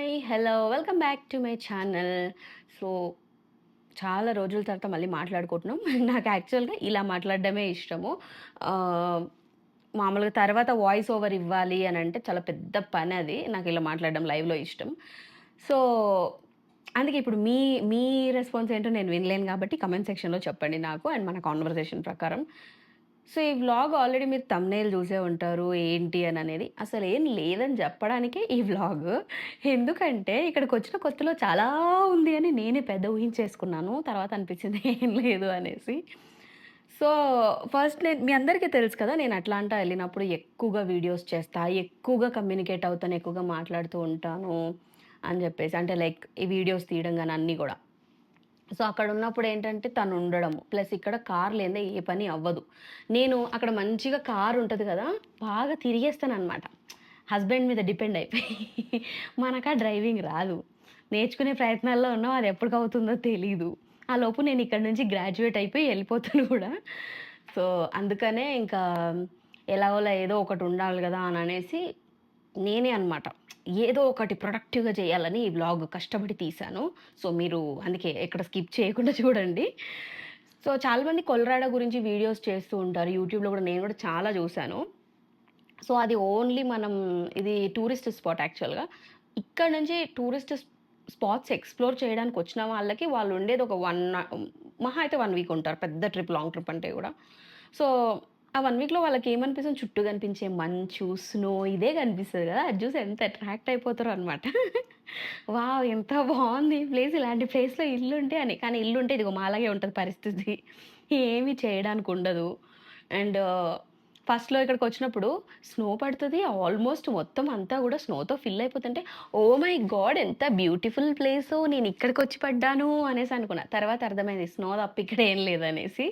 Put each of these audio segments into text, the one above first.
Hi! Hello! Welcome back to my channel. So, చాలా రోజుల తర్వాత మళ్ళీ మాట్లాడుకుంటున్నాం. నాకు యాక్చువల్‌గా ఇలా మాట్లాడడమే ఇష్టము. ఆహ్, మామూలుగా తర్వాత వాయిస్ ఓవర్ ఇవ్వాలి అనంటే చాలా పెద్ద పనది. నాకిలా మాట్లాడడం లైవ్‌లో ఇష్టం. సో, అందుకే ఇప్పుడు మీ మీ రెస్పాన్స్ ఏంటో నేను వినలేను గాబట్టి కామెంట్ సెక్షన్‌లో చెప్పండి నాకు అండ్ మన కన్వర్జేషన్ ప్రకారం. సో, ఈ వ్లాగ్ ఆల్రెడీ మీరు థంబ్‌నెయిల్ జూసే ఉంటారు. ఏంటి అననేది. అసలేం లేదని జెప్పడానికే ఈ వ్లాగు. ఎందుకంటే ఇక్కడికొచ్చిన కొత్తలో చాలా ఉంది అని నేనే పెద్ద ఊహించేసుకున్నాను. తర్వాత అనిపించింది ఏం లేదు అనేసి. సో, ఫస్ట్ మీ అందరికీ తెలుసు కదా! నేను అట్లాంటా ఎళ్ళినప్పుడు ఎక్కువగా వీడియోస్ చేస్తా, ఎక్కువగా కమ్యూనికేట్ అవుతాను, ఎక్కువగా మాట్లాడుతూ ఉంటాను అని జెప్పేసి. అంటే లైక్ ఈ వీడియోస్ తీయడం గాని అన్నీ గూడా. సో, అక్కడున్నప్పుడేంటంటే తనుండడము. ప్లస్ ఇక్కడ కార్ లేనిదే ఏ పని అవ్వదు. నేను అక్కడ మంచిగా కారుంటది గదా! బాగా తిరిగేస్తాననమాట. హస్బెండ్ మీద డిపెండ్ అయిపోయి. మనకా డ్రైవింగ్ రాదు. నేర్చుకునే ప్రయత్నాల్లో ఉన్నాం. అది ఎప్పటికవుతుందో తెలీదు. ఆలోపు నేను ఇక్కడి నుంచి గ్రాడ్యుయేట్ అయిపోయి ఎళ్ళిపోతాను గూడా. సో, అందుకనే ఇంకా ఎలాగోలా ఏదో ఒకటుండాలి గదా! అననేసి నేనే అనమాట. ఏదో ఒకటి ప్రొడక్టివ్‌గా చేయాలని ఈ వ్లాగ్ కష్టపడి తీశాను. సో, మీరు అందుకే ఎక్కడ స్కిప్ చేయకుండా చూడండి. సో, చాలామంది కొలరాడో గురించి వీడియోస్ చేస్తూ ఉంటారు. యూట్యూబ్‌లో గూడా నేను గూడా చాలా జూసాను. సో, అది ఓన్లీ మనం ఇది టూరిస్ట్ స్పాట్ యాక్చువల్‌గా. ఇక్కడ నుంచి టూరిస్ట్ స్పాట్స్ ఎక్స్‌ప్లోర్ చేయడానికొచ్చిన వాళ్ళకి వాళ్ళుండేది ఒక 1 మహా అయితే 1 వీక్ ఉంటారు. పెద్ద ట్రిప్, లాంగ్ ట్రిప్ అంటే గూడా. సో, ఆ 1 వీక్‌లో వాళ్ళకేమనిపిస్తుంది చుట్టూ కనిపించే మంచు, స్నో ఇదే కనిపిస్తది గదా! అది చూసి ఎంత అట్రాక్ట్ అయిపోతారో అనమాట. వావ్! ఎంత బావుంది ఈ ప్లేస్. ఇలాంటి ప్లేస్‌లో ఇల్లుంటే అని. కానీ ఇల్లుంటే ఇదిగో మాలాగే ఉంటది పరిస్థితి. ఏమి చేయడానికుండదు. అండ్ ఫస్ట్‌లో ఇక్కడికొచ్చినప్పుడు స్నో పడతది. ఆల్మోస్ట్ మొత్తం అంతా గూడా స్నోతో ఫిల్ అయిపోతుంటే, ఓహ్ మై గాడ్! ఎంత బ్యూటిఫుల్ ప్లేసో నేనిక్కడికొచ్చి పడ్డాను అనేసి అనుకున్నా. తర్వాత అర్థమైంది స్నో తప్ప ఇక్కడ ఏం లేదనేసి.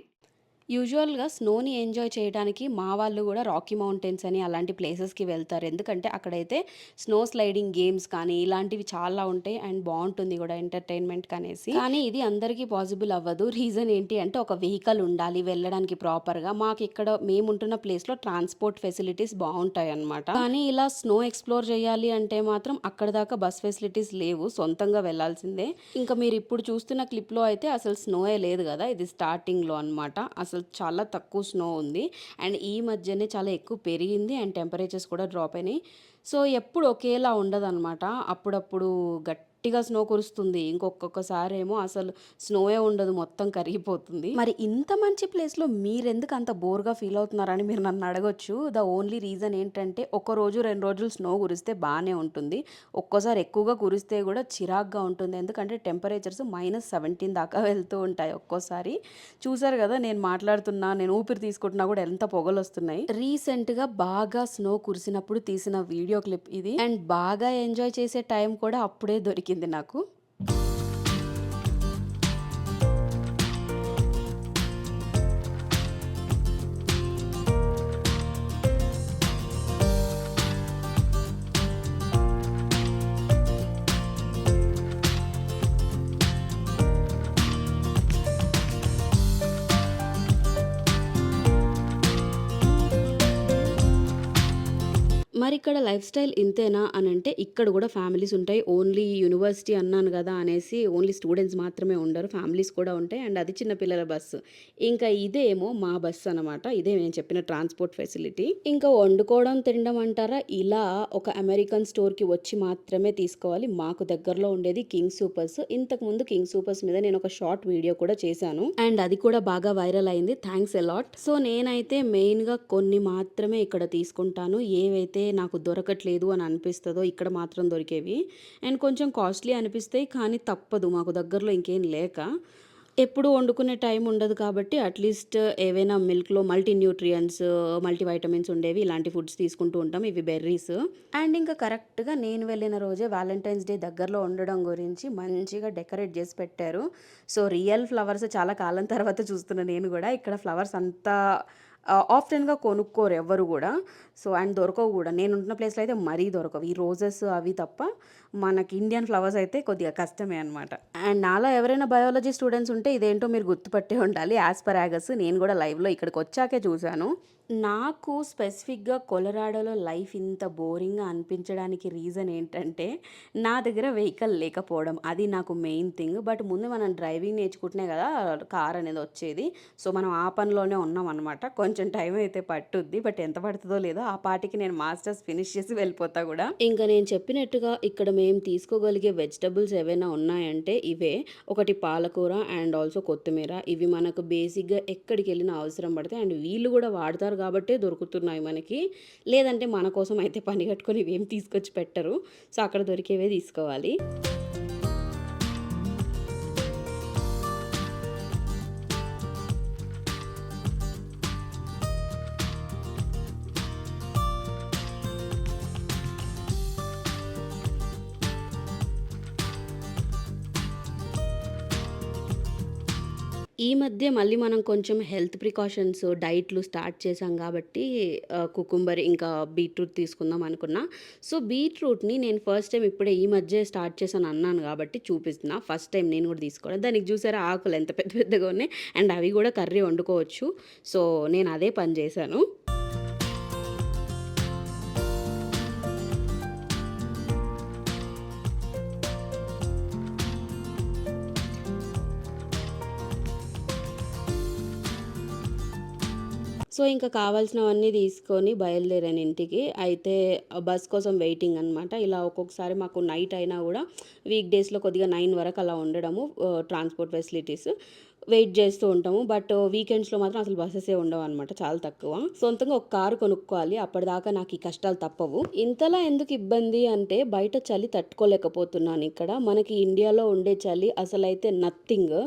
యూజువల్‌గా స్నోని ఎంజాయ్ చేయడానికి మా వాళ్ళు గూడా రాకీ మౌంటైన్స్ అని అలాంటి ప్లేసెస్‌కి వెళ్తారు. ఎందుకంటే అక్కడైతే స్నో స్లైడింగ్ గేమ్స్ కానీ ఇలాంటివి చాలా ఉంటాయి. అండ్ బావుంటుంది గూడా ఎంటర్‌టైన్‌మెంట్‌కనేసి. కానీ ఇది అందరికీ పాసిబుల్ అవ్వదు. రీజన్ ఏంటి అంటే ఒక వెహికల్ ఉండాలి వెళ్ళడానికి ప్రాపర్‌గా. మాకిక్కడ మేముంటున్న ప్లేస్‌లో ట్రాన్స్‌పోర్ట్ ఫెసిలిటీస్ బావుంటాయన్నమాట. కానీ ఇలా స్నో ఎక్స్‌ప్లోర్ చేయాలి అంటే మాత్రం అక్కడి దాకా బస్ ఫెసిలిటీస్ లేవు. సొంతంగా వెళ్ళాల్సిందే. ఇంకా మీరిప్పుడు చూస్తున్న క్లిప్‌లో అయితే అసలు స్నోయే లేదు గదా! ఇది స్టార్టింగ్‌లో అనమాట. అసలు చాలా తక్కువ స్నో ఉంది. అండ్ ఈ మధ్యనే చాలా ఎక్కువ పెరిగింది. అండ్ టెంపరేచర్స్ కూడా డ్రాప్ అయినాయి. సో, ఎప్పుడు ఒకేలా ఉండదనమాట. అప్పుడప్పుడు గట్టిగా స్నో కురుస్తుంది. ఇంకొక్కొక్కసారేమో అసలు స్నోయే ఉండదు. మొత్తం కరిగిపోతుంది. మరి ఇంత మంచి ప్లేస్‌లో మీరెందుకు అంత బోర్‌గా ఫీల్ అవుతున్నారని మీరు నన్ను అడగొచ్చు. ద ఓన్లీ రీజన్ ఏంటంటే, ఒక రోజు, 2 రోజులు స్నో కురిస్తే బానే ఉంటుంది. ఒక్కోసారి ఎక్కువగా కురిస్తే గూడా చిరాకుగా ఉంటుంది. ఎందుకంటే టెంపరేచర్స్ -17 దాకా వెళ్తూ ఉంటాయి ఒక్కోసారి. చూసారు గదా! నేను మాట్లాడుతున్నా, నేను ఊపిరి తీసుకుంటున్నా గూడా ఎంత పొగలొస్తున్నాయి. రీసెంట్‌గా బాగా స్నో కురిసినప్పుడు తీసిన వీడియో క్లిప్ ఇది. అండ్ బాగా ఎంజాయ్ చేసే టైం కూడా అప్పుడే దొరికింది నాకు. మరిక్కడ లైఫ్ స్టైల్ ఇంతేనా అనంటే, ఇక్కడ గూడా ఫ్యామిలీస్ ఉంటాయి. ఓన్లీ యూనివర్సిటీ అన్నాను గదా! అనేసి ఓన్లీ స్టూడెంట్స్ మాత్రమే ఉండరు. ఫ్యామిలీస్ కూడా ఉంటాయి. అండ్ అది చిన్న పిల్లల బస్సు. ఇంకా ఇదేమో మా బస్సు అనమాట. ఇదే నేను చెప్పిన ట్రాన్స్‌పోర్ట్ ఫెసిలిటీ. ఇంకా వండుకోవడం, తినడం అంటారా? ఇలా ఒక అమెరికన్ స్టోర్‌కి వచ్చి మాత్రమే తీసుకోవాలి. మాకు దగ్గరలో ఉండేది కింగ్ సూపర్స్. ఇంతకుముందు కింగ్ సూపర్స్ మీద నేను ఒక షార్ట్ వీడియో కూడా చేశాను. అండ్ అది కూడా బాగా వైరల్ అయింది. Thanks a lot. సో, నేనైతే మెయిన్‌గా కొన్ని మాత్రమే ఇక్కడ తీసుకుంటాను. ఏవైతే నాకు దొరకట్లేదు అని అనిపిస్తదో ఇక్కడ మాత్రం దొరికేవి. అండ్ కొంచెం కాస్ట్‌లీ అనిపిస్తాయి. కానీ తప్పదు మాకు దగ్గరలో ఇంకేం లేక. ఎప్పుడు వండుకునే టైం ఉండదు కాబట్టి అట్‌లీస్ట్ ఏవైనా మిల్క్‌లో మల్టీ న్యూట్రియంట్స్, మల్టీ వైటమిన్స్ ఉండేవి ఇలాంటి ఫుడ్స్ తీసుకుంటూ ఉంటాం. ఇవి బెర్రీస్. అండ్ ఇంకా కరెక్ట్‌గా నేను వెళ్ళిన రోజే వాలంటైన్స్ డే దగ్గరలో ఉండడం గురించి మంచిగా డెకరేట్ చేసి పెట్టారు. సో, రియల్ ఫ్లవర్స్ చాలా కాలం తర్వాత చూస్తున్నా నేను గూడా. ఇక్కడ ఫ్లవర్స్ అంతా ఆఫ్టెన్‌గా కొనుక్కోరు ఎవ్వరు గూడా. సో, అండ్ దొరకవు గూడా. నేనుంటున్న ప్లేస్‌లో అయితే మరీ దొరకవు. ఈ రోజెస్ అవి తప్ప మనకి ఇండియన్ ఫ్లవర్స్ అయితే కొద్దిగా కష్టమే అనమాట. అండ్ నాలో ఎవరైనా బయాలజీ స్టూడెంట్స్ ఉంటే ఇదేంటో మీరు గుర్తుపట్టే ఉండాలి. యాస్పరాగస్ నేను గూడా లైవ్‌లో ఇక్కడికొచ్చాకే చూసాను. నాకు స్పెసిఫిక్‌గా కొలరాడోలో లైఫ్ ఇంత బోరింగ్‌గా అనిపించడానికి రీజన్ ఏంటంటే, నా దగ్గర వెహికల్ లేకపోవడం. అది నాకు మెయిన్ థింగ్. బట్ ముందు మనం డ్రైవింగ్ నేర్చుకుంటేనే గదా! కార్ అనేది వచ్చేది. సో, మనం ఆ పనిలోనే ఉన్నామనమాట. కొంచెం టైం అయితే పట్టుద్ది. బట్ ఎంత పడుతదో లేదో ఆ పాటికి నేను మాస్టర్స్ ఫినిష్ చేసి వెళ్ళిపోతా గూడా. ఇంక నేను చెప్పినట్టుగా ఇక్కడ మేము తీసుకోగలిగే వెజిటబుల్స్ ఏవైనా ఉన్నాయంటే ఇవే. ఒకటి పాలకూర అండ్ ఆల్సో కొత్తిమీర. ఇవి మనకు బేసిక్‌గా ఎక్కడికెళ్ళినా అవసరం పడతాయి. అండ్ వీళ్ళు గూడా వాడతారు గాబట్టే దొరుకుతున్నాయి మనకి. లేదంటే మన కోసం అయితే పని గట్టుకొని ఇవేం తీసుకొచ్చి పెట్టరు. సో, అక్కడ దొరికేవే తీసుకోవాలి. ఈ మధ్య మళ్ళీ మనం కొంచెం హెల్త్ ప్రికాషన్స్, డైట్‌లు స్టార్ట్ చేశాం గాబట్టి కుకుంబర్ ఇంకా బీట్రూట్ తీసుకుందాం అనుకున్నా. సో, బీట్రూట్‌ని నేను ఫస్ట్ టైమ్ ఇప్పుడే ఈ మధ్యే స్టార్ట్ చేశాను అన్నాను గాబట్టి చూపిస్తున్నా. ఫస్ట్ టైమ్ నేను గూడా తీసుకోవడం. దానికి చూసారా ఆకులు ఎంత పెద్ద పెద్దగా ఉన్నాయి. అండ్ అవి గూడా కర్రీ వండుకోవచ్చు. సో, నేను అదే పని జేశాను. సో, ఇంక కావాల్సినవన్నీ తీసుకొని బయలుదేరాను ఇంటికి. అయితే బస్ కోసం వెయిటింగ్ అనమాట. ఇలా ఒక్కొక్కసారి మాకు నైట్ అయినా గూడా వీక్ డేస్‌లో కొద్దిగా 9 వరకు అలా ఉండడము ట్రాన్స్‌పోర్ట్ ఫెసిలిటీస్. వెయిట్ చేస్తూ ఉంటాము. బట్ వీకెండ్స్‌లో మాత్రం అసలు బసెసే ఉండవనమాట. చాలా తక్కువ. సొంతంగా ఒక కారు కొనుక్కోవాలి. అప్పటిదాకా నాకు ఈ కష్టాలు తప్పవు. ఇంతలా ఎందుకు ఇబ్బంది అంటే బయట చలి తట్టుకోలేకపోతున్నానిక్కడ. మనకి ఇండియాలో ఉండే చలి అసలైతే నథింగ్.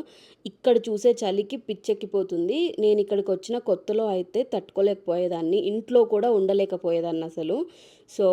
ఇక్కడ చూసే చలికి పిచ్చెక్కిపోతుంది. నేనిక్కడికొచ్చిన కొత్తలో అయితే తట్టుకోలేకపోయేదాన్ని. ఇంట్లో కూడా ఉండలేకపోయేదాన్నసలు. సో,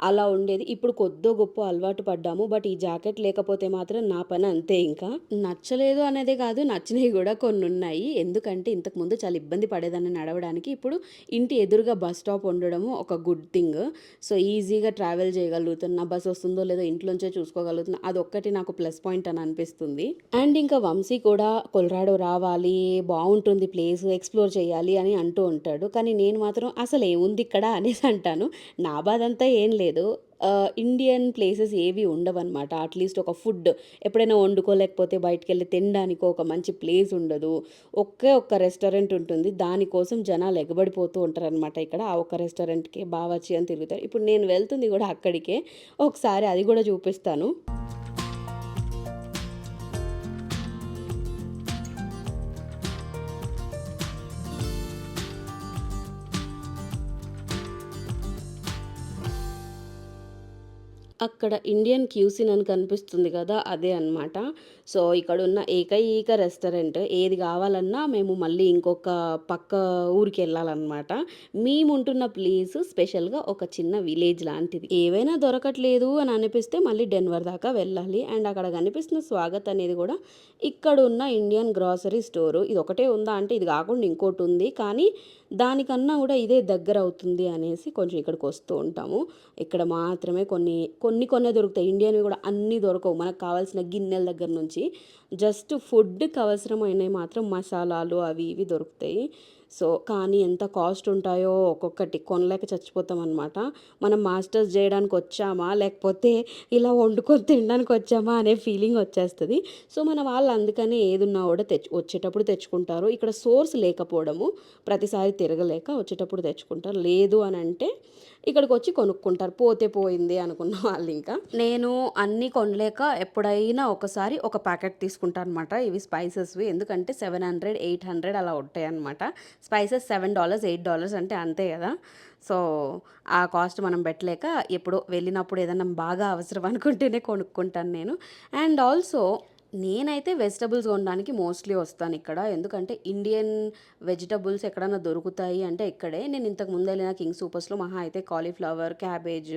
అలా ఉండేది. ఇప్పుడు కొద్దో గొప్పో అలవాటు పడ్డాము. బట్ ఈ జాకెట్ లేకపోతే మాత్రం నా పని అంతే ఇంకా. నచ్చలేదు అనేదే కాదు, నచ్చినయి గూడా కొన్నున్నాయి. ఎందుకంటే ఇంతకుముందు చాలా ఇబ్బంది పడేదాన్ని నడవడానికి. ఇప్పుడు ఇంటి ఎదురుగా బస్ స్టాప్ ఉండడము ఒక గుడ్ థింగ్. సో, ఈజీగా ట్రావెల్ చేయగలుగుతున్నా. బస్ వస్తుందో లేదో ఇంట్లోంచే చూసుకోగలుగుతున్నా. అదొక్కటి నాకు ప్లస్ పాయింట్ అని అనిపిస్తుంది. అండ్ ఇంకా వంశీ కూడా కొలరాడో రావాలి, బావుంటుంది ప్లేస్, ఎక్స్‌ప్లోర్ చేయాలి అని అంటూ ఉంటాడు. కానీ నేను మాత్రం అసలేముందిక్కడ అనేసి అంటాను. నా బాధంతా ఏం లేదు. ఇండియన్ ప్లేసెస్ ఏవి ఉండవనమాట. అట్‌లీస్ట్ ఒక ఫుడ్ ఎప్పుడైనా వండుకోలేకపోతే బయటికెళ్ళి తినడానికో ఒక మంచి ప్లేస్ ఉండదు. ఒకే ఒక్క రెస్టారెంట్ ఉంటుంది. దానికోసం జనాలు ఎగబడిపోతూ ఉంటారనమాట ఇక్కడ. ఆ ఒక్క రెస్టారెంట్‌కే బావర్చి అని తిరుగుతారు. ఇప్పుడు నేను వెళ్తుంది గూడా అక్కడికే. ఒకసారి అది గూడా చూపిస్తాను. అక్కడ ఇండియన్ క్యూసిన్ అని కనిపిస్తుంది గదా! అదే అన్నమాట. సో, ఇక్కడున్న ఏకైక రెస్టారెంట్. ఏది గావాలన్నా మేము మళ్ళీ ఇంకొక పక్క ఊరికెళ్ళాలన్నమాట. మేముంటున్న ప్లేస్ స్పెషల్‌గా ఒక చిన్న విలేజ్ లాంటిది. ఏవైనా దొరకట్లేదు అని అనిపిస్తే మళ్ళీ డెన్వర్ దాకా వెళ్ళాలి. అండ్ అక్కడ కనిపిస్తున్న స్వాగత్ అనేది గూడా ఇక్కడున్న ఇండియన్ గ్రోసరీ స్టోరు. ఇదొకటే ఉందా అంటే ఇది గాకుండా ఇంకోటుంది. కానీ దానికన్నా గూడా ఇదే దగ్గరవుతుంది అనేసి కొంచెం ఇక్కడికొస్తూ ఉంటాము. ఇక్కడ మాత్రమే కొన్నే దొరుకుతాయి. ఇండియన్‌వి గూడా అన్నీ దొరకవు. మనకు కావాల్సిన గిన్నెల దగ్గర నుంచి జస్ట్ ఫుడ్‌కి అవసరమైనయి మాత్రం మసాలాలు అవి ఇవి దొరుకుతాయి. సో, కానీ ఎంత కాస్ట్ ఉంటాయో ఒక్కొక్కటి కొనలేక చచ్చిపోతామనమాట. మనం మాస్టర్స్ జేయడానికొచ్చామా? లేకపోతే ఇలా వండుకొని తినడానికొచ్చామా? అనే ఫీలింగ్ వచ్చేస్తది. సో, మన వాళ్ళు అందుకనే ఏదున్నా గూడా వచ్చేటప్పుడు తెచ్చుకుంటారు. ఇక్కడ సోర్స్ లేకపోవడము, ప్రతిసారి తిరగలేక వచ్చేటప్పుడు తెచ్చుకుంటారు. లేదు అనంటే ఇక్కడికొచ్చి కొనుక్కుంటారు. పోతే పోయింది అనుకున్న వాళ్ళింకా. నేను అన్నీ కొనలేక ఎప్పుడైనా ఒకసారి ఒక ప్యాకెట్ తీసుకుంటా అనమాట. ఇవి స్పైసెస్‌వి. ఎందుకంటే 700, 800 అలా ఉంటాయన్నమాట. స్పైసెస్ $7, $8 అంటే అంతే గదా! సో, ఆ కాస్ట్ మనం పెట్టలేక ఎప్పుడో వెళ్ళినప్పుడు ఏదన్నా బాగా అవసరం అనుకుంటేనే కొనుక్కుంటాను నేను. అండ్ ఆల్సో నేనైతే వెజిటబుల్స్ కొనడానికి మోస్ట్‌లీ వస్తానిక్కడ. ఎందుకంటే ఇండియన్ వెజిటబుల్స్ ఎక్కడన్నా దొరుకుతాయి అంటే ఇక్కడే. నేను ఇంతకు ముందెళ్ళిన కింగ్ సూపర్స్‌లో మహా అయితే కాలీఫ్లవర్, క్యాబేజ్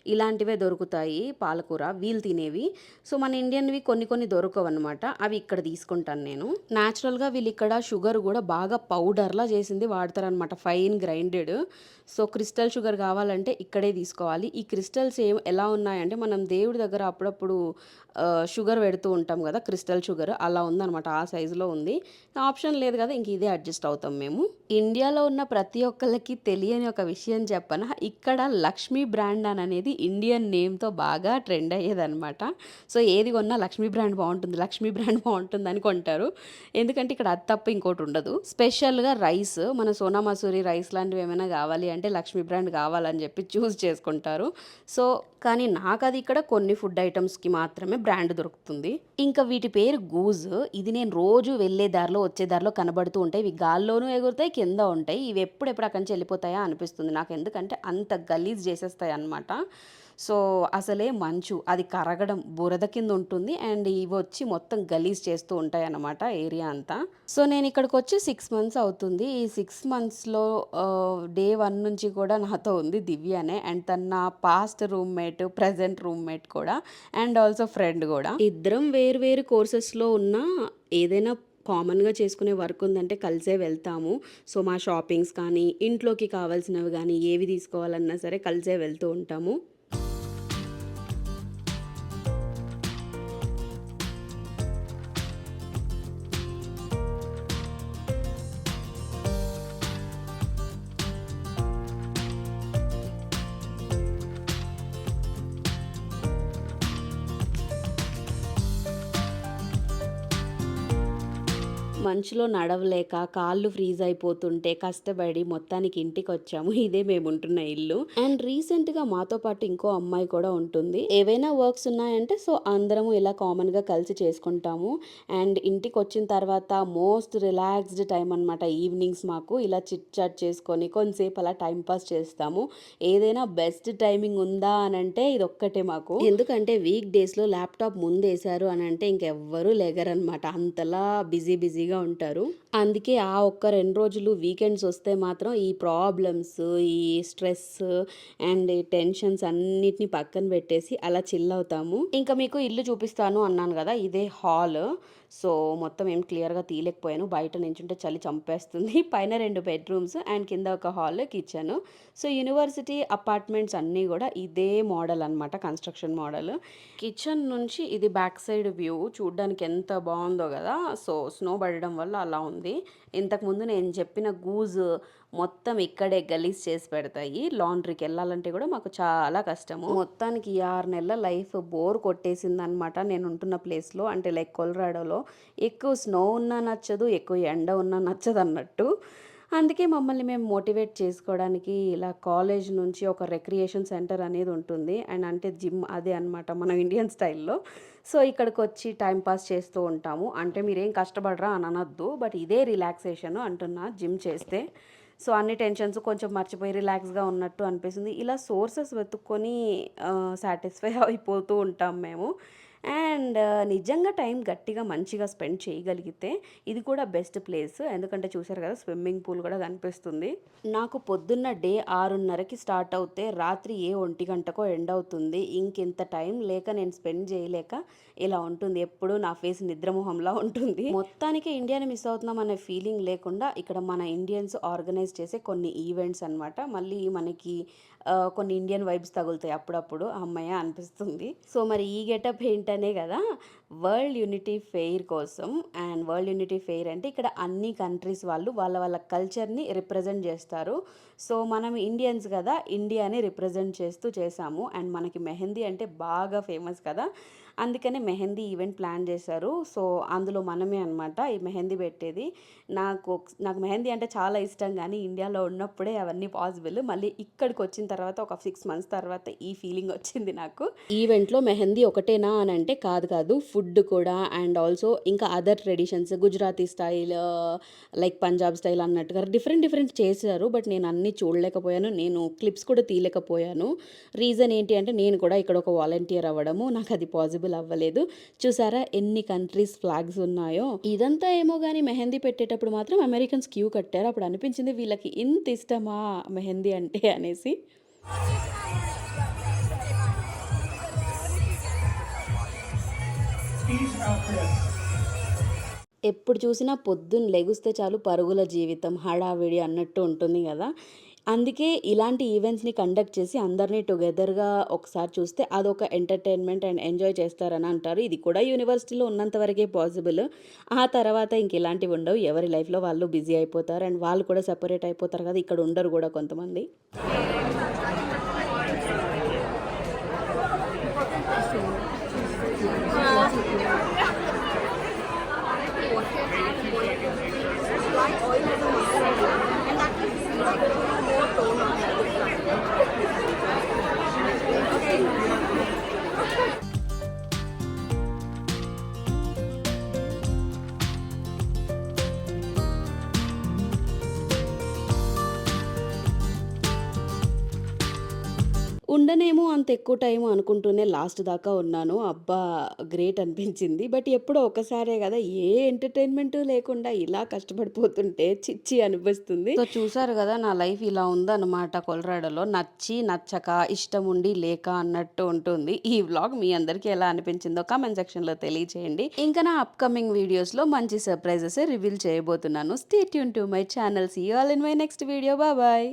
ఇలాంటివే దొరుకుతాయి. పాలకూర వీళ్ళు తినేవి. సో, మన ఇండియన్‌వి కొన్ని కొన్ని దొరకవనమాట. అవి ఇక్కడ తీసుకుంటాను నేను. నేచురల్‌గా వీళ్ళిక్కడ షుగర్ గూడా బాగా పౌడర్‌లా చేసింది వాడతారనమాట. Fine grinded. So, crystal sugar కావాలంటే ఇక్కడే తీసుకోవాలి. ఈ క్రిస్టల్స్ ఎలా ఉన్నాయంటే మనం దేవుడి దగ్గర అప్పుడప్పుడు షుగర్ పెడుతూ ఉంటాం గదా! కదా క్రిస్టల్ షుగర్, అలా ఉందనమాట. ఆ సైజులో ఉంది. ఆప్షన్ లేదు కదా, ఇంక ఇదే అడ్జస్ట్ అవుతాం మేము. ఇండియాలో ఉన్న ప్రతి ఒక్కళ్ళకి తెలియని ఒక విషయం చెప్పనా, ఇక్కడ లక్ష్మీ బ్రాండ్ అని అనేది ఇండియన్ నేమ్తో బాగా ట్రెండ్ అయ్యేదనమాట. సో ఏది కొన్నా లక్ష్మీ బ్రాండ్ బాగుంటుంది, లక్ష్మీ బ్రాండ్ బాగుంటుంది అని కొంటారు. ఎందుకంటే ఇక్కడ అది తప్ప ఇంకోటి ఉండదు. స్పెషల్గా రైస్, మన సోనా మసూరి రైస్ లాంటివి ఏమైనా కావాలి అంటే లక్ష్మీ బ్రాండ్ కావాలని చెప్పి చూస్ చేసుకుంటారు. సో కానీ నాకు అది ఇక్కడ కొన్ని ఫుడ్ ఐటమ్స్కి మాత్రమే బ్రాండ్ దొరుకుతుంది. ఇంకా వీటి పేరు గూజ్. ఇది నేను రోజు వెళ్ళే దారిలో వచ్చే దారిలో కనబడుతూ ఉంటాయి. ఇవి గాల్లోనూ ఎగురుతాయి, కింద ఉంటాయి. ఇవి ఎప్పుడెప్పుడు అక్కడి నుంచి వెళ్ళిపోతాయా అనిపిస్తుంది నాకు, ఎందుకంటే అంత గలీజ్ చేసేస్తాయి అన్నమాట. సో అసలే మంచు అది కరగడం బురద కింద ఉంటుంది, అండ్ ఇవి వచ్చి మొత్తం గలీజ్ చేస్తూ ఉంటాయి అన్నమాట ఏరియా అంతా. సో నేను ఇక్కడికి వచ్చి 6 months అవుతుంది. ఈ 6 monthsలో డే 1 నుంచి కూడా నాతో ఉంది దివ్యనే, అండ్ తన నా పాస్ట్ రూమ్మేట్, ప్రజెంట్ రూమ్మేట్ కూడా, అండ్ ఆల్సో ఫ్రెండ్ కూడా. ఇద్దరం వేరు వేరు కోర్సెస్లో ఉన్న ఏదైనా కామన్గా చేసుకునే వర్క్ ఉందంటే కలిసే వెళ్తాము. సో మా షాపింగ్స్ కానీ, ఇంట్లోకి కావాల్సినవి కానీ, ఏవి తీసుకోవాలన్నా సరే కలిసే వెళ్తూ ఉంటాము. మంచులో నడవలేక కాళ్ళు ఫ్రీజ్ అయిపోతుంటే కష్టపడి మొత్తానికి ఇంటికొచ్చాము. ఇదే మేముంటున్న ఇల్లు. అండ్ రీసెంట్‌గా మాతో పాటు ఇంకో అమ్మాయి కూడా ఉంటుంది. ఏవైనా వర్క్స్ ఉన్నాయంటే సో అందరము ఇలా కామన్‌గా కలిసి చేసుకుంటాము. అండ్ ఇంటికొచ్చిన తర్వాత మోస్ట్ రిలాక్స్డ్ టైం అనమాట ఈవినింగ్స్ మాకు. ఇలా చిట్ చాట్ చేసుకొని కొంతసేపు అలా టైం పాస్ చేస్తాము. ఏదైనా బెస్ట్ టైమింగ్ ఉందా అనంటే ఇదొక్కటే మాకు. ఎందుకంటే వీక్ డేస్‌లో ల్యాప్‌టాప్ ముందేశారు అనంటే ఇంకెవ్వరూ లెగరనమాట. అంతలా బిజీగా ఉంటారు. అందుకే ఆ ఒక్క 2 రోజులు వీకెండ్స్ వస్తే మాత్రం ఈ ప్రాబ్లమ్స్, ఈ స్ట్రెస్ అండ్ టెన్షన్స్ అన్నిటిని పక్కన పెట్టేసి అలా చిల్ అవుతాము. ఇంకా మీకు ఇల్లు చూపిస్తాను అన్నాను కదా, ఇదే హాల్. సో మొత్తం ఏం క్లియర్గా తీయలేకపోయాను, బయట నించుంటే చలి చంపేస్తుంది. పైన 2 బెడ్రూమ్స్ అండ్ కింద ఒక hall, kitchen. So university apartments అన్నీ కూడా ఇదే మోడల్ అనమాట, కన్స్ట్రక్షన్ మోడల్. కిచెన్ నుంచి ఇది బ్యాక్ సైడ్ వ్యూ చూడడానికి ఎంత బాగుందో కదా. సో స్నో పడడం వల్ల అలా ఉంది. ఇంతకుముందు నేను చెప్పిన గూజ్ మొత్తం ఇక్కడే గలీజ్ చేసి పెడతాయి. లాండ్రీకి వెళ్ళాలంటే కూడా మాకు చాలా కష్టము. మొత్తానికి ఈ 6 నెలల లైఫ్ బోర్ కొట్టేసింది అనమాట నేను ఉంటున్న ప్లేస్లో. అంటే లైక్ కొలరాడోలో ఎక్కువ స్నో ఉన్నా నచ్చదు, ఎక్కువ ఎండ ఉన్నా నచ్చదు అన్నట్టు. అందుకే మమ్మల్ని మేము మోటివేట్ చేసుకోవడానికి ఇలా కాలేజ్ నుంచి ఒక రిక్రియేషన్ సెంటర్ అనేది ఉంటుంది, అండ్ అంటే జిమ్ అదే అనమాట మన ఇండియన్ స్టైల్లో. సో ఇక్కడికి వచ్చి టైం పాస్ చేస్తూ ఉంటాము. అంటే మీరేం కష్టపడరా అని అనొద్దు, బట్ ఇదే రిలాక్సేషన్ అంటున్నా జిమ్ చేస్తే. సో అన్ని టెన్షన్స్ కొంచెం మర్చిపోయి రిలాక్స్గా ఉన్నట్టు అనిపిస్తుంది. ఇలా సోర్సెస్ వెతుక్కొని సాటిస్ఫై అయిపోతూ ఉంటాం మేము. అండ్ నిజంగా టైం గట్టిగా మంచిగా స్పెండ్ చేయగలిగితే ఇది కూడా బెస్ట్ ప్లేస్. ఎందుకంటే చూసారు కదా స్విమ్మింగ్ పూల్ కూడా కనిపిస్తుంది. నాకు పొద్దున్న డే 6:30కి స్టార్ట్ అవుతే రాత్రి 1 గంటకో ఎండ్ అవుతుంది. ఇంకింత టైం లేక నేను స్పెండ్ చేయలేక ఇలా ఉంటుంది. ఎప్పుడు నా ఫేస్ నిద్రమోహంలా ఉంటుంది. మొత్తానికి ఇండియాని మిస్ అవుతున్నాం అనే ఫీలింగ్ లేకుండా ఇక్కడ మన ఇండియన్స్ ఆర్గనైజ్ చేసే కొన్ని ఈవెంట్స్ అనమాట. మళ్ళీ మనకి కొన్ని ఇండియన్ వైబ్స్ తగులుతాయి అప్పుడప్పుడు, అమ్మయ్య అనిపిస్తుంది. సో మరి ఈ గెటప్ ఏంటనే కదా, వరల్డ్ యూనిటీ ఫెయిర్ కోసం. అండ్ వరల్డ్ యూనిటీ ఫెయిర్ అంటే ఇక్కడ అన్ని కంట్రీస్ వాళ్ళు వాళ్ళ వాళ్ళ కల్చర్ని రిప్రజెంట్ చేస్తారు. సో మనం ఇండియన్స్ కదా, ఇండియాని రిప్రజెంట్ చేస్తూ చేసాము. అండ్ మనకి మెహందీ అంటే బాగా ఫేమస్ కదా, అందుకనే మెహందీ ఈవెంట్ ప్లాన్ చేశారు. సో అందులో మనమే అనమాట ఈ మెహందీ పెట్టేది. నాకు మెహందీ అంటే చాలా ఇష్టం, కానీ ఇండియాలో ఉన్నప్పుడే అవన్నీ పాసిబుల్. మళ్ళీ ఇక్కడికి వచ్చిన తర్వాత ఒక 6 months తర్వాత ఈ ఫీలింగ్ వచ్చింది నాకు. ఈవెంట్లో మెహందీ ఒకటేనా అని అంటే కాదు, ఫుడ్ కూడా, అండ్ ఆల్సో ఇంకా other traditions, Gujarati style, like Punjab style అన్నట్టుగా డిఫరెంట్ చేశారు. బట్ నేను అన్నీ చూడలేకపోయాను, నేను క్లిప్స్ కూడా తీయలేకపోయాను. రీజన్ ఏంటి అంటే నేను కూడా ఇక్కడ ఒక వాలంటీర్ అవ్వడము, నాకు అది పాసిబుల్ అవ్వలేదు. చూసారా ఎన్ని కంట్రీస్ ఫ్లాగ్స్ ఉన్నాయో. ఇదంతా ఏమో కానీ మెహందీ పెట్టేటప్పుడు మాత్రం అమెరికన్స్ క్యూ కట్టారు. అప్పుడు అనిపించింది వీళ్ళకి ఇంత ఇష్టమా మెహందీ అంటే అనేసి. ఎప్పుడు చూసినా పొద్దున్న లెగుస్తే చాలు పరుగుల జీవితం, హడావిడి అన్నట్టు ఉంటుంది కదా. అందుకే ఇలాంటి ఈవెంట్స్‌ని కండక్ట్ చేసి అందరిని టుగెదర్‌గా ఒకసారి చూస్తే అదొక ఎంటర్‌టైన్‌మెంట్ అండ్ ఎంజాయ్ చేస్తారని అంటారు. ఇది కూడా యూనివర్సిటీలో ఉన్నంత వరకే పాసిబుల్. ఆ తర్వాత ఇంక ఇలాంటివి ఉండవు. ఎవరి లైఫ్‌లో వాళ్ళు బిజీ అయిపోతారు. అండ్ వాళ్ళు కూడా సెపరేట్ అయిపోతారు కదా! ఇక్కడ ఉండరు గూడా కొంతమంది. ఉండనేమో అంత ఎక్కువ టైం అనుకుంటూనే లాస్ట్ దాకా ఉన్నాను. అబ్బా! గ్రేట్ అనిపించింది. బట్ ఎప్పుడో ఒకసారే గదా! ఏ ఎంటర్‌టైన్‌మెంటు లేకుండా ఇలా కష్టపడిపోతుంటే ఛీ! అనిపిస్తుంది. సో, చూసారు గదా! నా లైఫ్ ఇలా ఉందన్నమాట కొలరాడోలో. నచ్చి, నచ్చక, ఇష్టం ఉండి, లేక అన్నట్టు ఉంటుంది. ఈ వ్లాగ్ మీ అందరికీ ఎలా అనిపించిందో కామెంట్ సెక్షన్‌లో తెలియచేయండి. ఇంకా నా అప్‌కమింగ్ వీడియోస్‌లో మంచి సర్‌ప్రైజెసే రివీల్ చేయబోతున్నాను. Stay tune to my channel. See you all in my next video. Bye.